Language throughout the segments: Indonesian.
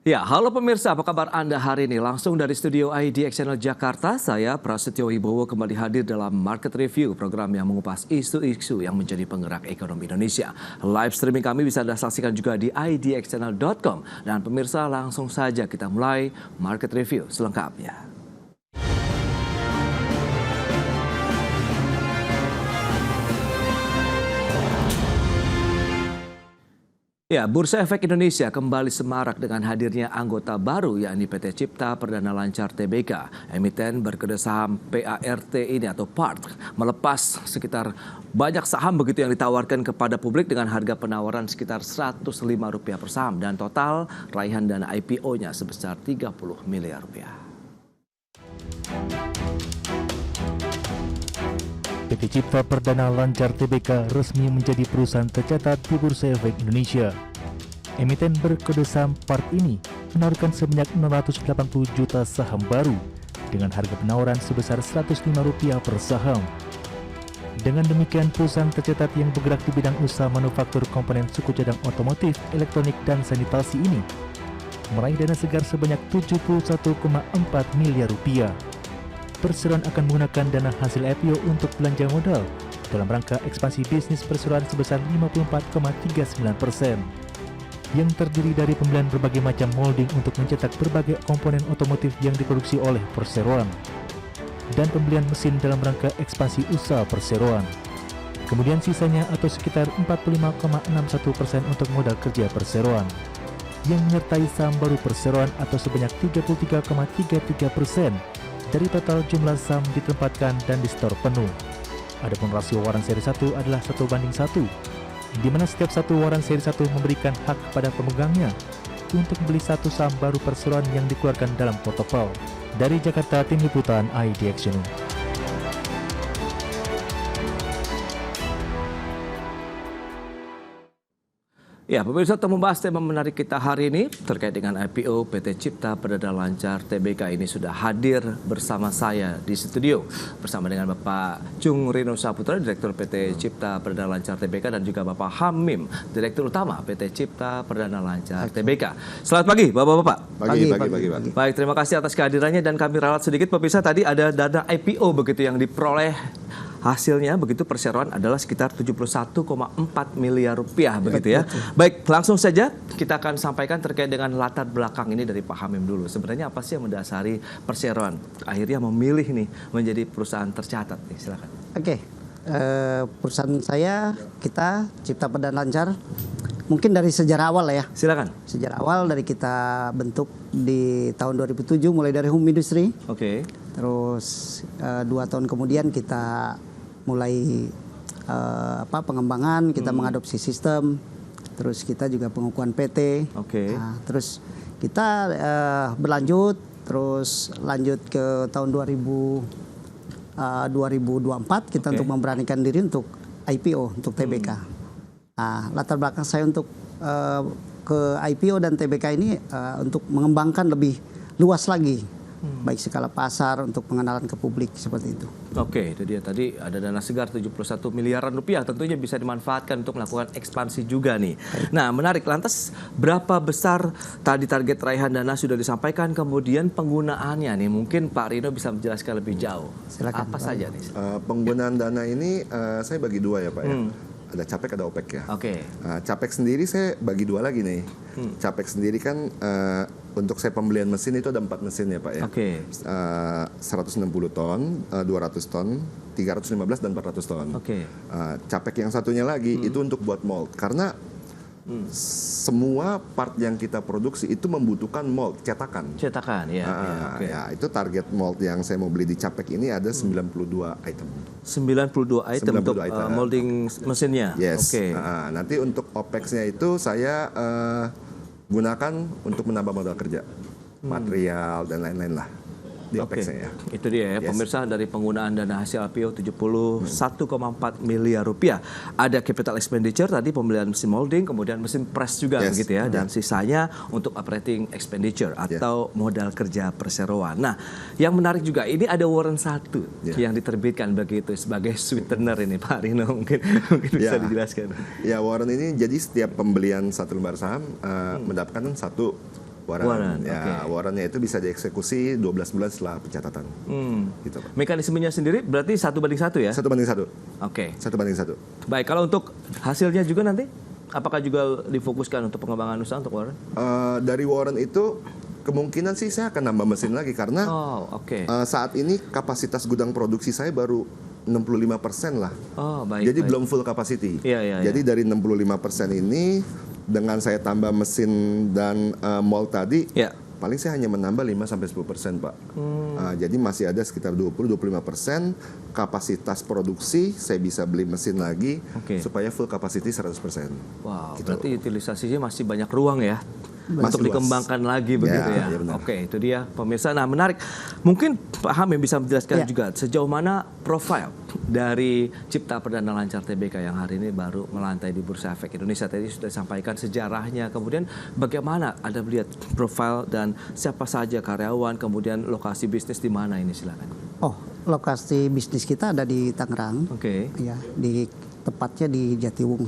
Ya, halo pemirsa, apa kabar Anda hari ini? Langsung dari studio IDX Channel Jakarta, saya Prasetyo Wibowo kembali hadir dalam Market Review, program yang mengupas isu-isu yang menjadi penggerak ekonomi Indonesia. Live streaming kami bisa Anda saksikan juga di idxchannel.com. Dan pemirsa, langsung saja kita mulai Market Review selengkapnya. Ya, Bursa Efek Indonesia kembali semarak dengan hadirnya anggota baru yakni PT Cipta Perdana Lancar Tbk. Emiten berkode saham PART ini atau PART melepas sekitar banyak saham begitu yang ditawarkan kepada publik dengan harga penawaran sekitar Rp105 per saham dan total raihan dana IPO-nya sebesar Rp30 miliar. PT Cipta Perdana Lancar Tbk resmi menjadi perusahaan tercatat di Bursa Efek Indonesia. Emiten berkode saham PART ini menawarkan sebanyak 680 juta saham baru dengan harga penawaran sebesar Rp105 per saham. Dengan demikian, perusahaan tercatat yang bergerak di bidang usaha manufaktur komponen suku cadang otomotif, elektronik, dan sanitasi ini meraih dana segar sebanyak Rp71,4 miliar. Perseroan akan menggunakan dana hasil IPO untuk belanja modal dalam rangka ekspansi bisnis perseroan sebesar 54,39%, yang terdiri dari pembelian berbagai macam molding untuk mencetak berbagai komponen otomotif yang diproduksi oleh perseroan, dan pembelian mesin dalam rangka ekspansi usaha perseroan. Kemudian sisanya atau sekitar 45,61% untuk modal kerja perseroan, yang menyertai saham baru perseroan atau sebanyak 33,33% dari total jumlah saham ditempatkan dan di store penuh. Adapun rasio waran seri 1 adalah 1:1, di mana setiap satu waran seri 1 memberikan hak kepada pemegangnya untuk membeli satu saham baru perseroan yang dikeluarkan dalam protokol. Dari Jakarta, Tim Liputan IDX Channel. Ya, pemirsa, untuk membahas tema menarik kita hari ini terkait dengan IPO PT Cipta Perdana Lancar Tbk ini sudah hadir bersama saya di studio bersama dengan Bapak Chung Rino Saputra, Direktur PT Cipta Perdana Lancar Tbk, dan juga Bapak Hamim, Direktur Utama PT Cipta Perdana Lancar Tbk. Selamat pagi, Bapak-bapak. Pagi. Baik, terima kasih atas kehadirannya dan kami ralat sedikit pemirsa, tadi ada dana IPO begitu yang diperoleh. Hasilnya begitu perseroan adalah sekitar Rp71,4 miliar begitu ya. Baik, langsung saja kita akan sampaikan terkait dengan latar belakang ini dari Pak Hamim dulu. Sebenarnya apa sih yang mendasari perseroan akhirnya memilih nih menjadi perusahaan tercatat nih? Silakan. Oke, perusahaan kita Cipta Perdana Lancar, mungkin dari sejarah awal ya. Silakan. Sejarah awal dari kita bentuk di tahun 2007 mulai dari home industry. Oke. Terus 2 tahun kemudian kita mulai pengembangan, kita mengadopsi sistem, terus kita juga pengukuhan PT. Oke. Nah, terus kita berlanjut, terus lanjut ke tahun 2024 kita untuk memberanikan diri untuk IPO untuk TBK. Nah, latar belakang saya untuk ke IPO dan TBK ini untuk mengembangkan lebih luas lagi. Baik skala pasar untuk pengenalan ke publik seperti itu. Oke, itu dia tadi ada dana segar Rp71 miliaran, tentunya bisa dimanfaatkan untuk melakukan ekspansi juga nih. Nah, menarik. Lantas berapa besar tadi target raihan dana sudah disampaikan, kemudian penggunaannya nih mungkin Pak Rino bisa menjelaskan lebih jauh. Silakan. Apa saja nih? Penggunaan dana ini saya bagi 2 ya Pak ya. Ada capek, ada OPEC ya. Oke. Capek sendiri saya bagi 2 lagi nih. Capek sendiri kan untuk saya pembelian mesin itu ada 4 mesin ya Pak ya. Oke. 160 ton, 200 ton, 315 dan 400 ton. Oke. Capek yang satunya lagi itu untuk buat mold. Karena semua part yang kita produksi itu membutuhkan mold, cetakan. Cetakan, ya. Ya, itu target mold yang saya mau beli di Capek ini ada 92 item. 92 item untuk molding mesinnya. Yes. Oke. Nanti untuk OPEX-nya itu saya gunakan untuk menambah modal kerja, material dan lain-lain lah di OPEX-nya ya. Itu dia ya, pemirsa, dari penggunaan dana hasil IPO Rp71,4 miliar. Ada capital expenditure tadi, pembelian mesin molding, kemudian mesin press juga begitu ya, dan sisanya untuk operating expenditure atau modal kerja perseroan. Nah, yang menarik juga ini ada warrant 1 yang diterbitkan begitu sebagai sweetener ini, Pak Rino, mungkin bisa dijelaskan. Ya, warrant ini jadi setiap pembelian 1 lembar saham mendapatkan 1 Warren, Ya, warrantnya itu bisa dieksekusi 12 bulan setelah pencatatan. Gitu, Pak. Mekanismenya sendiri berarti 1:1 ya? 1:1. Oke. 1:1. Baik, kalau untuk hasilnya juga nanti, apakah juga difokuskan untuk pengembangan usaha untuk Warren? Dari Warren itu kemungkinan sih saya akan nambah mesin lagi karena saat ini kapasitas gudang produksi saya baru 65% lah. Oh, baik. Jadi belum full capacity. Jadi dari 65% ini dengan saya tambah mesin dan mold tadi, paling saya hanya menambah 5-10%, Pak. Jadi masih ada sekitar 20-25% kapasitas produksi, saya bisa beli mesin lagi supaya full capacity 100%. Wow, gitu. berarti utilisasinya masih banyak ruang ya? Untuk dikembangkan lagi begitu ya. Oke, itu dia pemirsa. Nah, menarik. Mungkin Pak Hamim bisa menjelaskan juga sejauh mana profil dari Cipta Perdana Lancar TBK yang hari ini baru melantai di Bursa Efek Indonesia. Tadi sudah disampaikan sejarahnya. Kemudian bagaimana Anda melihat profil dan siapa saja karyawan, kemudian lokasi bisnis di mana ini, silakan. Oh, lokasi bisnis kita ada di Tangerang. Ya, tepatnya di Jatiwung.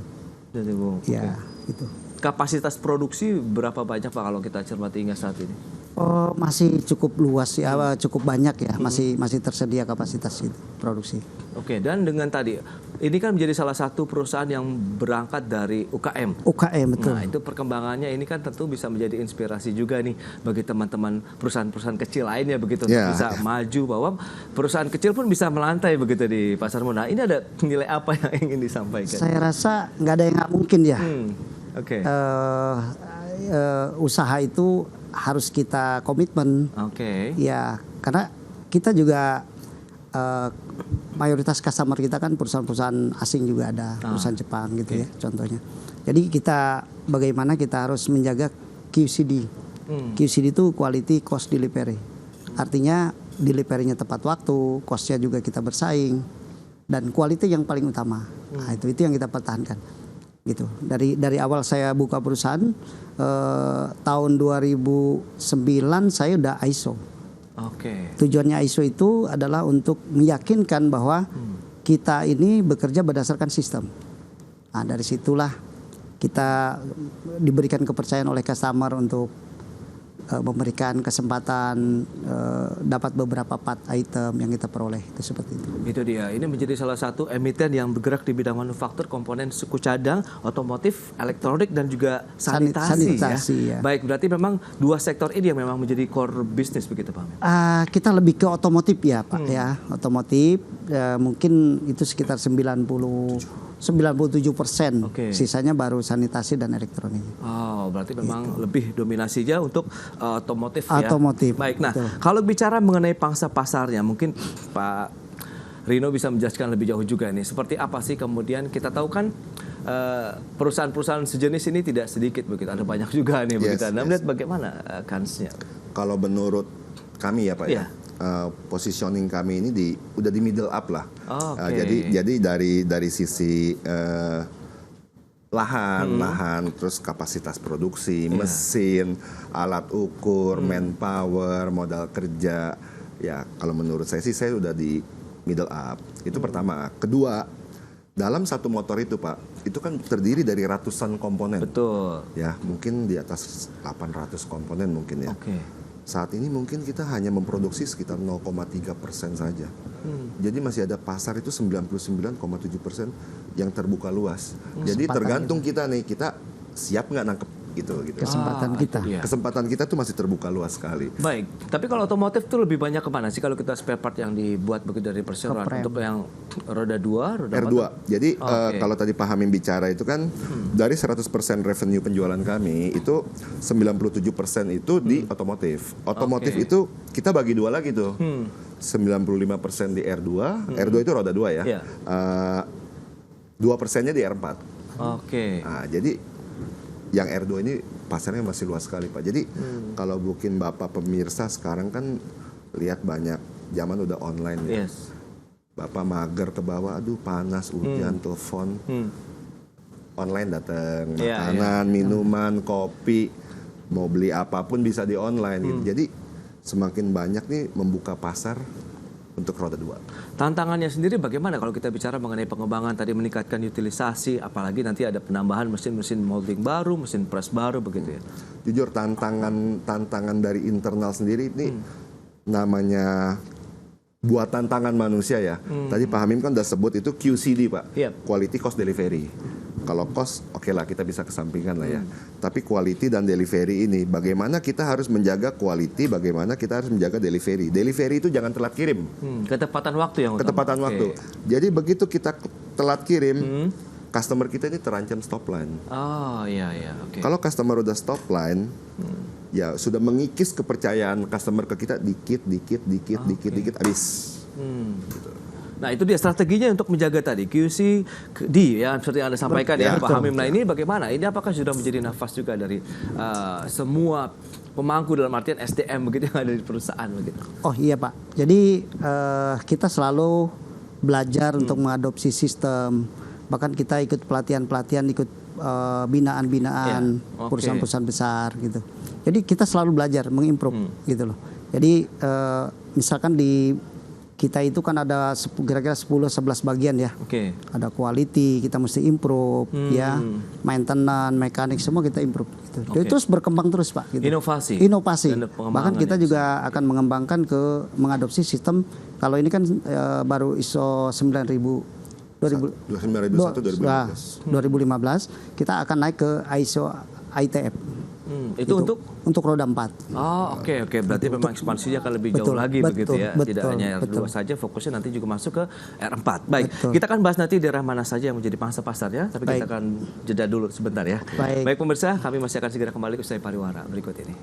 Ya, itu. Kapasitas produksi berapa banyak Pak kalau kita cermati hingga saat ini? Oh, masih cukup luas ya, cukup banyak ya, masih tersedia kapasitas itu produksi. Oke, dan dengan tadi ini kan menjadi salah satu perusahaan yang berangkat dari UKM. UKM, betul. Nah, itu perkembangannya ini kan tentu bisa menjadi inspirasi juga nih bagi teman-teman perusahaan-perusahaan kecil lainnya begitu bisa maju bahwa perusahaan kecil pun bisa melantai begitu di pasar modal. Nah, ini ada nilai apa yang ingin disampaikan? Saya rasa nggak ada yang nggak mungkin ya. Usaha itu harus kita komitmen. Ya, karena kita juga mayoritas customer kita kan perusahaan-perusahaan asing juga ada, perusahaan Jepang gitu ya contohnya. Jadi bagaimana kita harus menjaga QCD. QCD itu quality cost delivery. Artinya delivery-nya tepat waktu, cost-nya juga kita bersaing, dan quality yang paling utama. Nah, itu yang kita pertahankan. Gitu. Dari awal saya buka perusahaan tahun 2009 saya udah ISO. Tujuannya ISO itu adalah untuk meyakinkan bahwa kita ini bekerja berdasarkan sistem. Nah, dari situlah kita diberikan kepercayaan oleh customer untuk memberikan kesempatan dapat beberapa part item yang kita peroleh, itu seperti itu. Itu dia. Ini menjadi salah satu emiten yang bergerak di bidang manufaktur komponen suku cadang, otomotif, elektronik dan juga sanitasi ya. Baik, berarti memang dua sektor ini yang memang menjadi core bisnis begitu Pak? Kita lebih ke otomotif ya Pak ya. Otomotif mungkin itu sekitar 97%, sisanya baru sanitasi dan elektronik. Oh, berarti memang lebih dominasinya untuk otomotif ya. Baik, nah kalau bicara mengenai pangsa pasarnya, mungkin Pak Rino bisa menjelaskan lebih jauh juga nih. Seperti apa sih kemudian kita tahu kan perusahaan-perusahaan sejenis ini tidak sedikit begitu, ada banyak juga nih begitu. Anda melihat bagaimana kansnya? Kalau menurut kami ya Pak ya. Positioning kami ini udah di middle up lah. Jadi dari sisi lahan, terus kapasitas produksi, mesin, alat ukur, manpower, modal kerja. Ya kalau menurut saya sih saya udah di middle up. Itu pertama. Kedua, dalam satu motor itu Pak, itu kan terdiri dari ratusan komponen. Betul. Ya mungkin di atas 800 komponen mungkin ya. Saat ini mungkin kita hanya memproduksi sekitar 0,3% saja. Jadi masih ada pasar itu 99,7% yang terbuka luas. Jadi tergantung kita nih, kita siap nggak nangkep gitu. Kesempatan kita tuh masih terbuka luas sekali. Baik, tapi kalau otomotif tuh lebih banyak kemana sih kalau kita spare part yang dibuat begitu dari perseroan untuk yang roda 2, roda R2. Jadi kalau tadi Pak Hamim bicara itu kan dari 100% revenue penjualan kami itu 97% itu di otomotif. Otomotif itu kita bagi dua lagi tuh. 95% di R2, R2 itu roda 2 ya. 2%-nya di R4. Nah, jadi yang R2 ini pasarnya masih luas sekali Pak. Jadi kalau mungkin Bapak pemirsa sekarang kan lihat banyak zaman udah online ya. Bapak mager ke bawah, aduh panas, hujan, telepon. Online datang, makanan, minuman, kopi, mau beli apapun bisa di online gitu. Jadi semakin banyak nih membuka pasar untuk roda 2. Tantangannya sendiri bagaimana kalau kita bicara mengenai pengembangan tadi, meningkatkan utilisasi, apalagi nanti ada penambahan mesin-mesin molding baru, mesin press baru begitu ya? Jujur tantangan dari internal sendiri ini namanya buatan tangan manusia ya. Tadi Pak Hamim kan udah sebut itu QCD Pak, Quality Cost Delivery. Kalau cost oke lah kita bisa kesampingkan lah ya. Tapi quality dan delivery ini bagaimana kita harus menjaga quality, bagaimana kita harus menjaga delivery. Delivery itu jangan telat kirim. Ketepatan waktu yang utama. Ketepatan waktu. Jadi begitu kita telat kirim, customer kita ini terancam stop line. Oh iya oke. Kalau customer udah stop line, ya sudah mengikis kepercayaan customer ke kita dikit habis. Gitu. Nah itu dia strateginya untuk menjaga tadi QCD ya, seperti yang Anda sampaikan ya Pak Hamim. Nah ini bagaimana? Ini apakah sudah menjadi nafas juga dari semua pemangku dalam artian SDM begitu yang ada di perusahaan begitu? Oh iya Pak. Jadi kita selalu belajar untuk mengadopsi sistem. Bahkan kita ikut pelatihan-pelatihan, ikut binaan-binaan perusahaan-perusahaan besar gitu. Jadi kita selalu belajar mengimprove gitu loh. Jadi misalkan di kita itu kan ada kira-kira 10-11 bagian ya. Ada quality, kita mesti improve ya. Maintenance, mekanik semua kita improve gitu. Jadi terus berkembang terus Pak gitu. Inovasi. Bahkan kita juga akan mengembangkan mengadopsi sistem, kalau ini kan baru ISO 2015, kita akan naik ke ISO ITF. Itu untuk roda 4. Oh oke. Berarti memang ekspansinya akan lebih jauh lagi begitu ya. Tidak hanya R2 saja, fokusnya nanti juga masuk ke R4. Baik, kita akan bahas nanti daerah mana saja yang menjadi pangsa pasar ya. Tapi kita akan jeda dulu sebentar ya. Baik pemirsa, kami masih akan segera kembali usai pariwara berikut ini.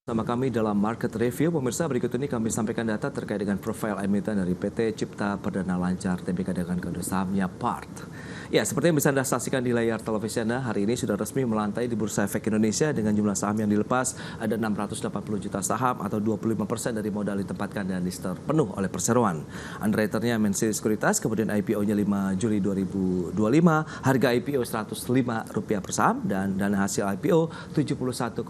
Sama kami dalam Market Review, pemirsa, berikut ini kami sampaikan data terkait dengan profil emiten dari PT Cipta Perdana Lancar Tbk dengan kode sahamnya PART. Ya, seperti yang bisa Anda saksikan di layar televisi Anda, hari ini sudah resmi melantai di Bursa Efek Indonesia dengan jumlah saham yang dilepas ada 680 juta saham atau 25% dari modal ditempatkan dan lister penuh oleh perseroan. Underwriternya MNC Sekuritas, kemudian IPO-nya 5 Juli 2025, harga IPO Rp105 per saham dan dana hasil IPO 71,4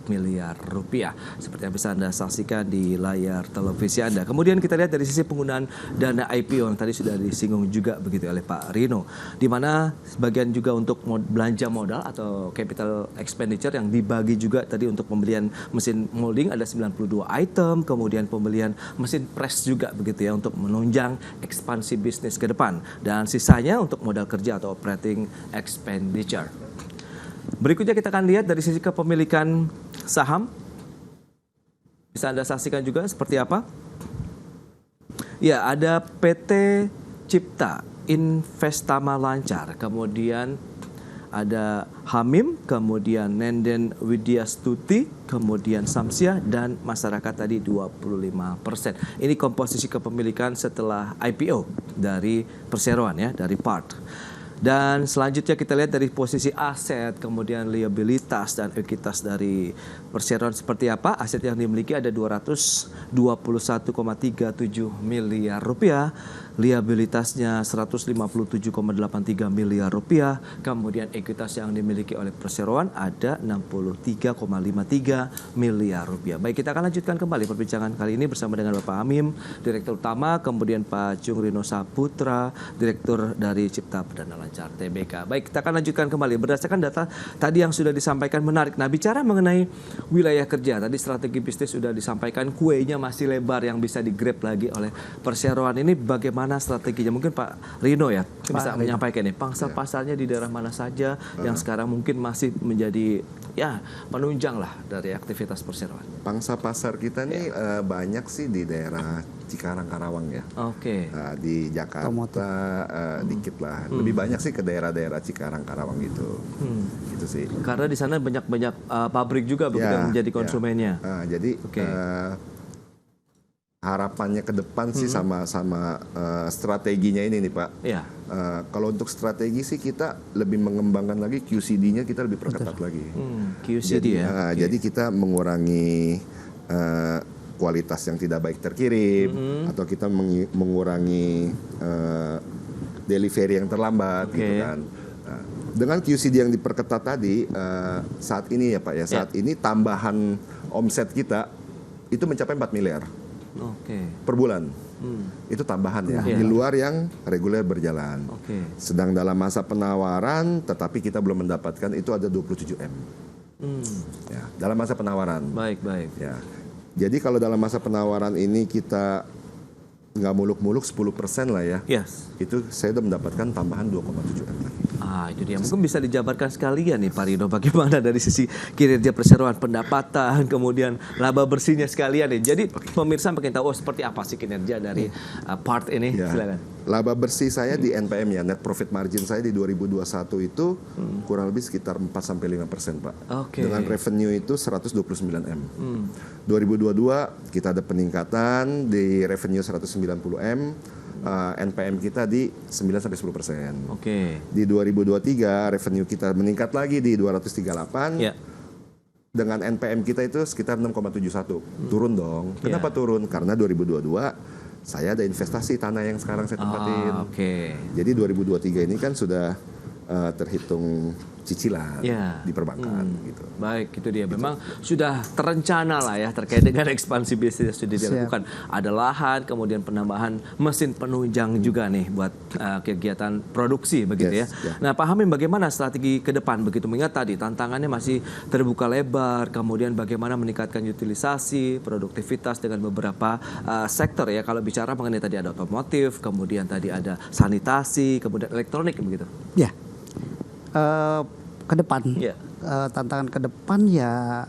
miliar rupiah. Seperti yang bisa Anda saksikan di layar televisi Anda. Kemudian kita lihat dari sisi penggunaan dana IPO yang tadi sudah disinggung juga begitu oleh Pak Rino, di mana sebagian juga untuk belanja modal atau capital expenditure yang dibagi juga tadi untuk pembelian mesin molding ada 92 item, kemudian pembelian mesin press juga begitu ya untuk menunjang ekspansi bisnis ke depan, dan sisanya untuk modal kerja atau operating expenditure. Berikutnya kita akan lihat dari sisi kepemilikan saham. Bisa Anda saksikan juga seperti apa? Ya, ada PT Cipta Investama Lancar, kemudian ada Hamim, kemudian Nenden Widyastuti, kemudian Samsia, dan masyarakat tadi 25%. Ini komposisi kepemilikan setelah IPO dari perseroan ya, dari PART. Dan selanjutnya kita lihat dari posisi aset, kemudian liabilitas dan ekuitas dari perseroan seperti apa. Aset yang dimiliki ada 221,37 miliar rupiah, liabilitasnya 157,83 miliar rupiah, kemudian ekuitas yang dimiliki oleh perseroan ada 63,53 miliar rupiah. Baik, kita akan lanjutkan kembali perbincangan kali ini bersama dengan Bapak Hamim, Direktur Utama, kemudian Pak Chung Rino Saputra, Direktur dari Cipta Perdana Lancar Tbk. Baik, kita akan lanjutkan kembali berdasarkan data tadi yang sudah disampaikan menarik. Nah, bicara mengenai wilayah kerja, tadi strategi bisnis sudah disampaikan, kuenya masih lebar yang bisa di-grab lagi oleh perseroan. Ini bagaimana strateginya? Mungkin Pak Rino ya bisa menyampaikan nih, pangsa pasarnya di daerah mana saja yang sekarang mungkin masih menjadi ya penunjang lah dari aktivitas perseroan. Pangsa pasar kita nih banyak sih di daerah Cikarang Karawang ya. Di Jakarta dikit lah. Lebih banyak sih ke daerah-daerah Cikarang Karawang gitu. Gitu sih. Karena di sana banyak pabrik juga begitu yang menjadi konsumennya. Jadi harapannya ke depan sih sama strateginya ini nih Pak. Kalau untuk strategi sih kita lebih mengembangkan lagi QCD-nya, kita lebih perketat lagi. QCD jadi kita mengurangi kualitas yang tidak baik terkirim, atau kita mengurangi delivery yang terlambat gitu kan. Nah, dengan QCD yang diperketat tadi, saat ini ya Pak ya, saat ini tambahan omset kita itu mencapai 4 miliar per bulan. Itu tambahan ya, di luar yang reguler berjalan. Sedang dalam masa penawaran, tetapi kita belum mendapatkan itu ada 27 M. Ya, dalam masa penawaran. Baik. Ya. Jadi kalau dalam masa penawaran ini kita nggak muluk-muluk 10% lah ya. Yes. Itu saya udah mendapatkan tambahan 2,7 M lagi. Itu dia. Mungkin bisa dijabarkan sekalian nih Pak Rino, bagaimana dari sisi kinerja perseroan, pendapatan, kemudian laba bersihnya sekalian nih. Jadi pemirsa pengen tahu seperti apa sih kinerja dari part ini. Ya. Silakan. Laba bersih saya di NPM ya, net profit margin saya di 2021 itu kurang lebih sekitar 4-5% Pak. Dengan revenue itu 129 M. 2022 kita ada peningkatan di revenue 190 M. NPM kita di 9-10%. Di 2023 revenue kita meningkat lagi di 238. Dengan NPM kita itu sekitar 6,71. Turun dong. Kenapa turun? Karena 2022 saya ada investasi tanah yang sekarang saya tempatin. Jadi 2023 ini kan sudah terhitung cicilan di perbankan gitu. Baik, itu dia. Memang sudah terencana lah ya terkait dengan ekspansi bisnis yang sudah dilakukan. Ada lahan, kemudian penambahan mesin penunjang juga nih buat kegiatan produksi begitu ya. Nah, Pak Hamim, bagaimana strategi ke depan begitu? Mengingat tadi tantangannya masih terbuka lebar, kemudian bagaimana meningkatkan utilisasi, produktivitas dengan beberapa sektor ya. Kalau bicara mengenai tadi ada otomotif, kemudian tadi ada sanitasi, kemudian elektronik begitu. Ya. Ke depan, tantangan ke depan ya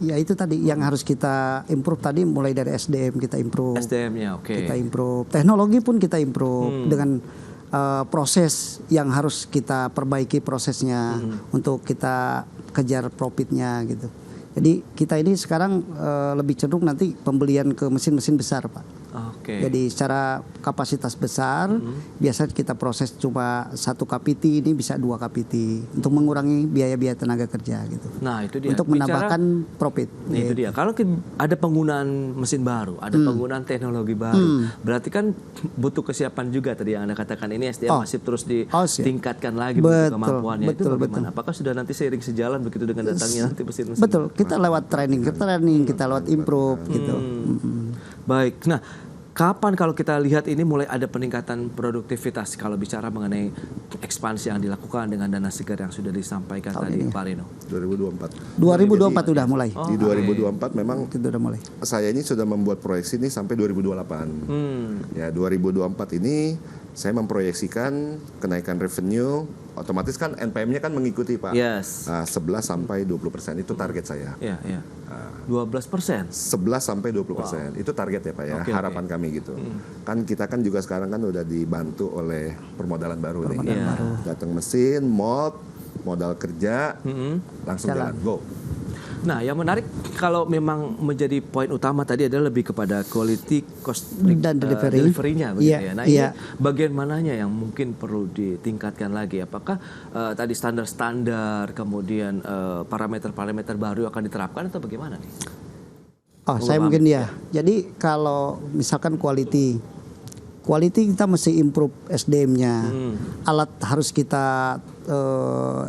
itu tadi yang harus kita improve tadi, mulai dari SDM kita improve, kita improve, teknologi pun kita improve dengan proses yang harus kita perbaiki prosesnya untuk kita kejar profitnya gitu. Jadi kita ini sekarang lebih cenderung nanti pembelian ke mesin-mesin besar Pak. Jadi secara kapasitas besar, biasanya kita proses cuma 1 KPT, ini bisa 2 KPT untuk mengurangi biaya-biaya tenaga kerja gitu. Nah itu dia. Untuk menambahkan profit. Nah itu dia. Kalau ada penggunaan mesin baru, ada penggunaan teknologi baru, berarti kan butuh kesiapan juga tadi yang Anda katakan, ini SDM masih terus ditingkatkan lagi kemampuannya. Itu bagaimana? Apakah sudah nanti seiring sejalan begitu dengan datangnya nanti mesin-mesin? Betul. Kita lewat training, kita lewat improve gitu. Baik. Nah, kapan kalau kita lihat ini mulai ada peningkatan produktivitas kalau bicara mengenai ekspansi yang dilakukan dengan dana segar yang sudah disampaikan tadi Pak Rino? 2024 sudah mulai. Di 2024 memang kita sudah mulai. Saya ini sudah membuat proyeksi ini sampai 2028. Ya, 2024 ini saya memproyeksikan kenaikan revenue, otomatis kan NPM-nya kan mengikuti Pak. 11-20% itu target saya. 12%? 11-20%. Itu target ya Pak ya, harapan kami gitu. Kan kita kan juga sekarang kan udah dibantu oleh permodalan baru nih. Datang mesin, modal kerja, langsung jalan, go. Nah, yang menarik kalau memang menjadi poin utama tadi adalah lebih kepada quality, cost, dan delivery-nya begitu ya. Nah, ini bagian mananya yang mungkin perlu ditingkatkan lagi? Apakah tadi standar-standar, kemudian parameter-parameter baru akan diterapkan atau bagaimana nih? Saya mungkin Jadi kalau misalkan quality kita mesti improve SDM-nya. Alat harus kita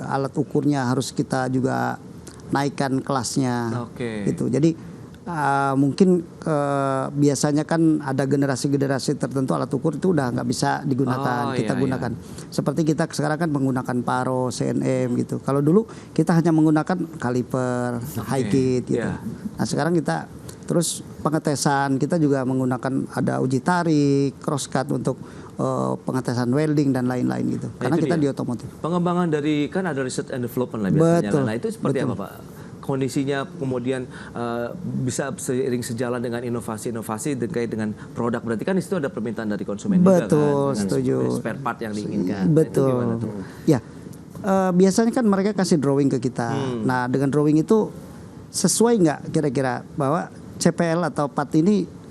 alat ukurnya harus kita juga naikkan kelasnya, gitu. Jadi mungkin biasanya kan ada generasi-generasi tertentu alat ukur itu udah nggak bisa digunakan, kita gunakan. Seperti kita sekarang kan menggunakan paro, CNM gitu. Kalau dulu kita hanya menggunakan kaliper, high kit gitu. Nah sekarang kita terus pengetesan kita juga menggunakan ada uji tarik, cross cut untuk pengetesan welding dan lain-lain gitu. Karena kita di otomotif. Pengembangan dari kan ada research and development lah biasanya. Nah itu seperti apa Pak? Kondisinya kemudian bisa seiring sejalan dengan inovasi-inovasi terkait dengan produk. Berarti kan di situ ada permintaan dari konsumen juga kan? Setuju. Spare part yang diinginkan. Betul. Ya, biasanya kan mereka kasih drawing ke kita. Nah dengan drawing itu sesuai nggak kira-kira bahwa CPL atau part ini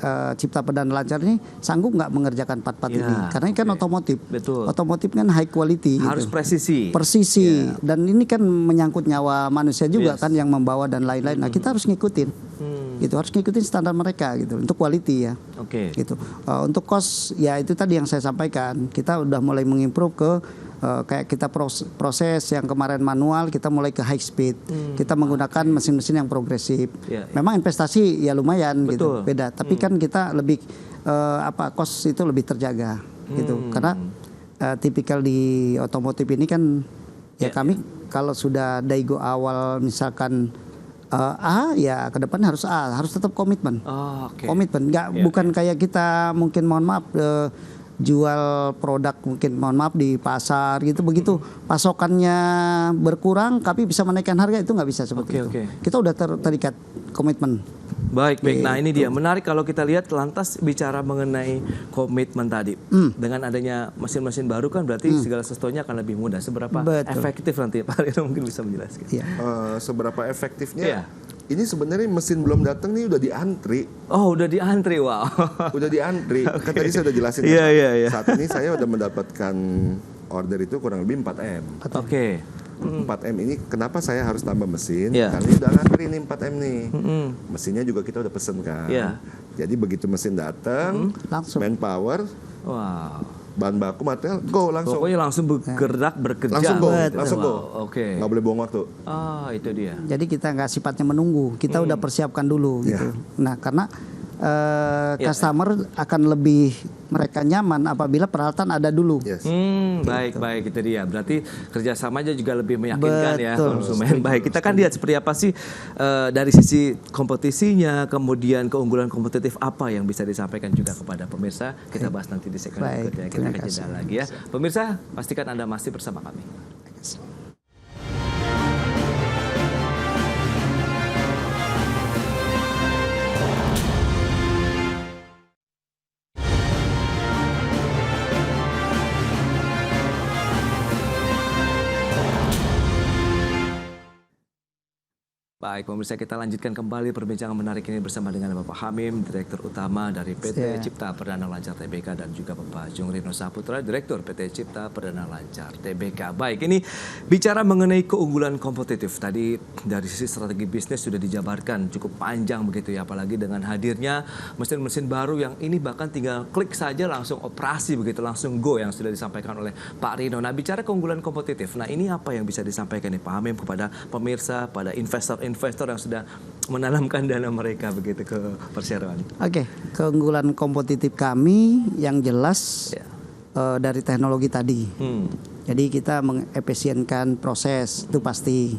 Cipta Perdana Lancar ini sanggup nggak mengerjakan part-part ini? Karena ini kan otomotif. Otomotif kan high quality. Harus gitu. Presisi. Dan ini kan menyangkut nyawa manusia juga kan yang membawa dan lain-lain. Nah kita harus ngikutin. Gitu harus ngikutin standar mereka gitu untuk quality ya. Oke. Gitu. Untuk cost ya itu tadi yang saya sampaikan, kita udah mulai mengimprove ke kayak kita proses yang kemarin manual, kita mulai ke high speed. Kita menggunakan mesin-mesin yang progresif. Memang investasi ya lumayan gitu, beda. Tapi kan kita lebih cost itu lebih terjaga gitu. Karena tipikal di otomotif ini kan ya kami kalau sudah Daigo awal misalkan A ya ke depan harus A, harus tetap komitmen. Komitmen, bukan kayak kita mungkin mohon maaf jual produk mungkin mohon maaf di pasar gitu, begitu pasokannya berkurang tapi bisa menaikkan harga, itu nggak bisa seperti itu. Kita udah terikat komitmen. Baik. Nah ini dia menarik kalau kita lihat lantas bicara mengenai komitmen tadi. Dengan adanya mesin-mesin baru kan berarti segala sesuatunya akan lebih mudah. Seberapa efektif nanti Pak Rino mungkin bisa menjelaskan? Seberapa efektifnya? Ini sebenarnya mesin belum datang nih udah diantri. Oh udah diantri, wow. Udah diantri. Kan tadi saya udah jelasin. Saat ini saya udah mendapatkan order itu kurang lebih 4M. 4M ini kenapa saya harus tambah mesin? Karena ini udah ngantri nih 4M nih. Mesinnya juga kita udah pesen kan. Jadi begitu mesin datang, manpower, bahan baku, material, go langsung. Pokoknya langsung bergerak, bekerja. Langsung go. Nggak boleh buang waktu. Itu dia. Jadi kita nggak sifatnya menunggu, kita udah persiapkan dulu gitu. Nah karena customer akan lebih mereka nyaman apabila peralatan ada dulu. Baik itu dia. Berarti kerjasamanya juga lebih meyakinkan ya konsumen. Baik, kita kan lihat seperti apa sih dari sisi kompetisinya, kemudian keunggulan kompetitif apa yang bisa disampaikan juga kepada pemirsa. Kita bahas nanti di segmen berikutnya. Kita akan jeda lagi ya. Pemirsa, pastikan Anda masih bersama kami. Baik, pemirsa, kita lanjutkan kembali perbincangan menarik ini bersama dengan Bapak Hamim, Direktur Utama dari PT Cipta Perdana Lancar Tbk, dan juga Bapak Jung Rino Saputra, Direktur PT Cipta Perdana Lancar Tbk. Baik, ini bicara mengenai keunggulan kompetitif. Tadi dari sisi strategi bisnis sudah dijabarkan cukup panjang begitu ya, apalagi dengan hadirnya mesin-mesin baru yang ini bahkan tinggal klik saja langsung operasi begitu, langsung go yang sudah disampaikan oleh Pak Rino. Nah, bicara keunggulan kompetitif, nah ini apa yang bisa disampaikan nih Pak Hamim kepada pemirsa, pada investor yang sudah menanamkan dana mereka begitu ke perseroan? Keunggulan kompetitif kami yang jelas dari teknologi tadi. Jadi kita mengefisienkan proses itu pasti.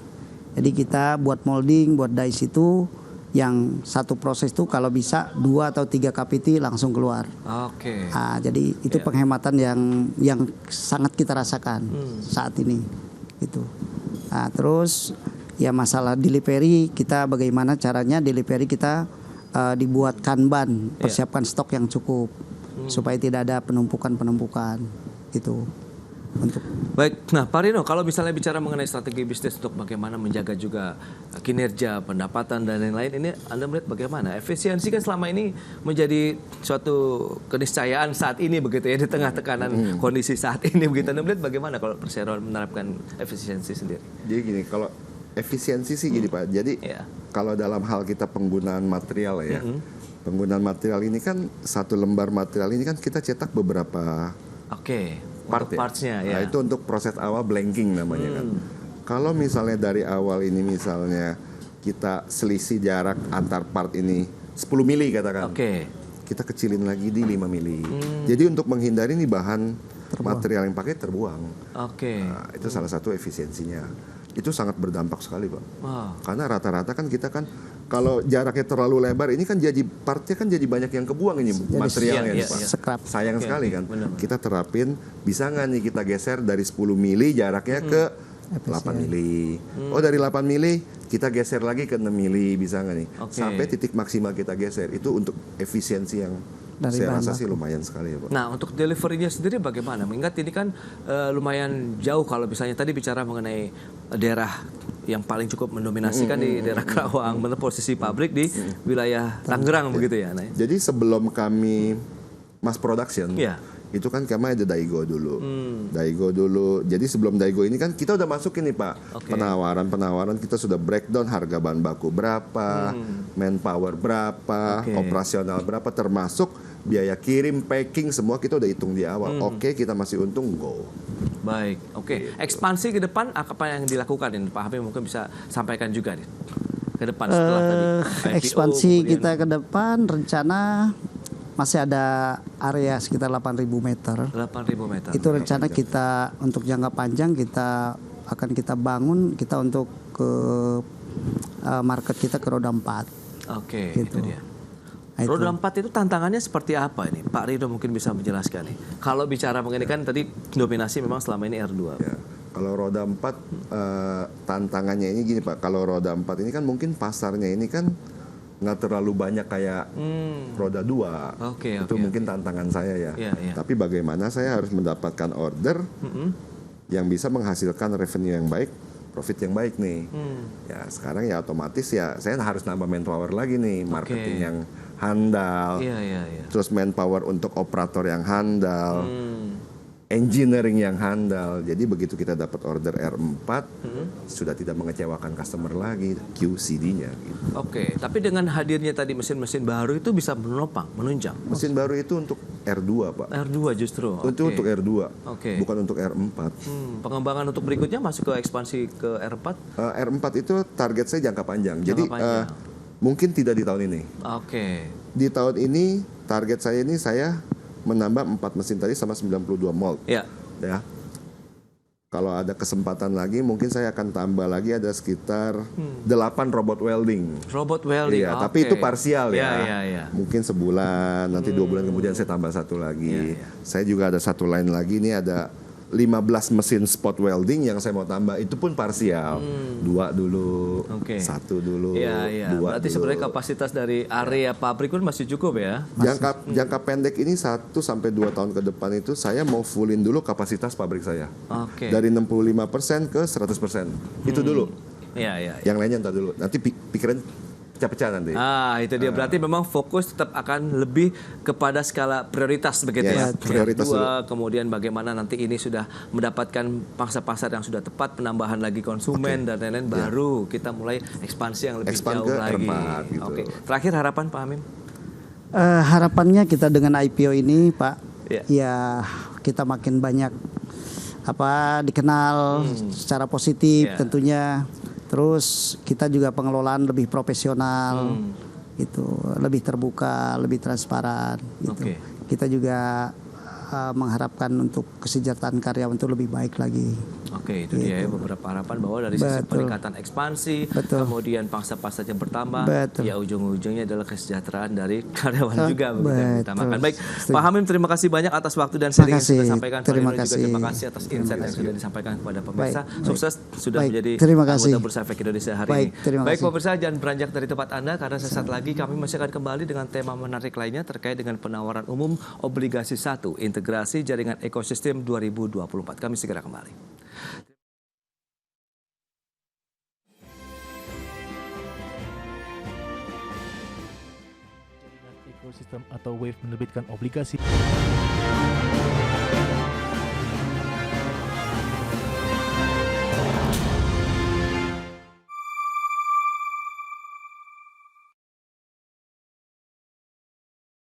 Jadi kita buat molding, buat dice itu yang satu proses itu kalau bisa 2 atau 3 KPT langsung keluar. Jadi itu penghematan yang sangat kita rasakan saat ini. Itu. Terus ya masalah delivery, kita bagaimana caranya delivery kita dibuat Kanban, persiapkan stok yang cukup supaya tidak ada penumpukan gitu. Baik, nah Pak Rino, kalau misalnya bicara mengenai strategi bisnis untuk bagaimana menjaga juga kinerja, pendapatan dan lain-lain, ini Anda melihat bagaimana? Efisiensi kan selama ini menjadi suatu keniscayaan saat ini begitu ya, di tengah tekanan kondisi saat ini begitu. Anda melihat bagaimana kalau perseroan menerapkan efisiensi sendiri? Jadi gini, kalau efisiensi sih gini Pak. Jadi kalau dalam hal kita penggunaan material ya, penggunaan material ini kan satu lembar material ini kan kita cetak beberapa partsnya ya. Nah, itu untuk proses awal blanking namanya kan. Kalau misalnya dari awal ini misalnya kita selisih jarak antar part ini 10 mili katakan, kita kecilin lagi di 5 mili. Jadi untuk menghindari nih bahan material yang pakai terbuang. Nah, itu salah satu efisiensinya. Itu sangat berdampak sekali Pak. Karena rata-rata kan kita kan kalau jaraknya terlalu lebar ini kan jadi partnya kan jadi banyak yang kebuang ini materialnya Pak. Sayang sekali kan. Kita terapin bisa nggak nih kita geser dari 10 mili jaraknya ke 8 mili. Dari 8 mili kita geser lagi ke 6 mili, bisa nggak nih? Sampai titik maksimal kita geser. Itu untuk efisiensi yang saya rasa sih lumayan sekali ya Pak. Nah, untuk delivery-nya sendiri bagaimana? Mengingat ini kan lumayan jauh kalau misalnya tadi bicara mengenai daerah yang paling cukup mendominasikan di daerah Karawang, posisi pabrik di wilayah Tangerang begitu ya. Jadi sebelum kami mass production, itu kan kemarin ada Daigo dulu. Daigo dulu. Jadi sebelum Daigo ini kan kita udah masukin nih Pak. Penawaran kita sudah breakdown harga bahan baku berapa, manpower berapa, operasional berapa, termasuk biaya kirim, packing, semua kita udah hitung di awal. Oke, kita masih untung, go. Baik, oke. Ekspansi ke depan apa yang dilakukan ini Pak Hamim mungkin bisa sampaikan juga nih. Ke depan setelah tadi IPO, Ekspansi kemudian kita ke depan rencana masih ada area sekitar 8.000 meter. 8.000 meter. Itu rencana kita untuk jangka panjang kita akan kita bangun kita untuk ke market kita ke roda 4. Oke, Gitu. itu dia. Nah, itu. Roda 4 itu tantangannya seperti apa ini? Pak Rido mungkin bisa menjelaskan nih. Kalau bicara mengenai kan tadi dominasi memang selama ini R2. Ya. Kalau roda 4 tantangannya ini gini Pak. Kalau roda 4 ini kan mungkin pasarnya ini kan nggak terlalu banyak kayak roda 2. Itu mungkin tantangan saya ya. Tapi bagaimana saya harus mendapatkan order yang bisa menghasilkan revenue yang baik, profit yang baik nih. Ya sekarang ya otomatis ya saya harus nambah manpower lagi nih, marketing yang handal, terus manpower untuk operator yang handal, engineering yang handal. Jadi begitu kita dapat order R4 sudah tidak mengecewakan customer lagi, QCD-nya gitu. Oke, tapi dengan hadirnya tadi mesin-mesin baru itu bisa menunjang. Mesin baru itu untuk R2 Pak. R2 justru. Itu untuk R2, bukan untuk R4. Pengembangan untuk berikutnya masuk ke ekspansi ke R4? R4 itu target saya jangka panjang. Jadi mungkin tidak di tahun ini. Di tahun ini target saya ini saya menambah 4 mesin tadi sama 92 mold. Ya. Kalau ada kesempatan lagi mungkin saya akan tambah lagi ada sekitar 8 robot welding. Robot welding. Iya, tapi itu parsial ya. Mungkin sebulan, nanti 2 bulan kemudian saya tambah satu lagi. Saya juga ada satu line lagi, ini ada 15 mesin spot welding yang saya mau tambah, itu pun parsial. 2 dulu, 1 dulu, 2 Berarti dulu. sebenarnya kapasitas dari area pabrik pun masih cukup ya? Jangka pendek ini 1 sampai 2 tahun ke depan itu saya mau fullin dulu kapasitas pabrik saya. Dari 65% ke 100%. Itu dulu. Yang lainnya ntar dulu. Nanti pikiran pecah-pecah nanti. Itu dia. Berarti memang fokus tetap akan lebih kepada skala prioritas begitu ya. Prioritas dulu. Kemudian bagaimana nanti ini sudah mendapatkan pangsa pasar yang sudah tepat, penambahan lagi konsumen dan lain-lain, baru kita mulai ekspansi yang lebih jauh lagi. Gitu. Terakhir harapan Pak Hamim? Harapannya kita dengan IPO ini Pak, ya kita makin banyak dikenal secara positif tentunya. Terus kita juga pengelolaan lebih profesional, gitu, lebih terbuka, lebih transparan. Gitu. Kita juga mengharapkan untuk kesejahteraan karyawan itu lebih baik lagi. Itu dia ya beberapa harapan bahwa dari sisi peningkatan ekspansi, kemudian pangsa pasar yang bertambah, ya ujung-ujungnya adalah kesejahteraan dari karyawan juga begitu yang diutamakan. Baik, Pak Hamim terima kasih banyak atas waktu dan sharing yang sudah disampaikan. Terima kasih. Juga terima kasih atas insight yang sudah disampaikan kepada pemirsa. Sukses sudah menjadi anggota Bursa Efek Indonesia hari ini. Baik pemirsa, jangan beranjak dari tempat Anda karena sesaat lagi kami masih akan kembali dengan tema menarik lainnya terkait dengan penawaran umum obligasi 1 integrasi jaringan ekosistem 2024. Kami segera kembali. Jaringan ekosistem atau WAVE menerbitkan obligasi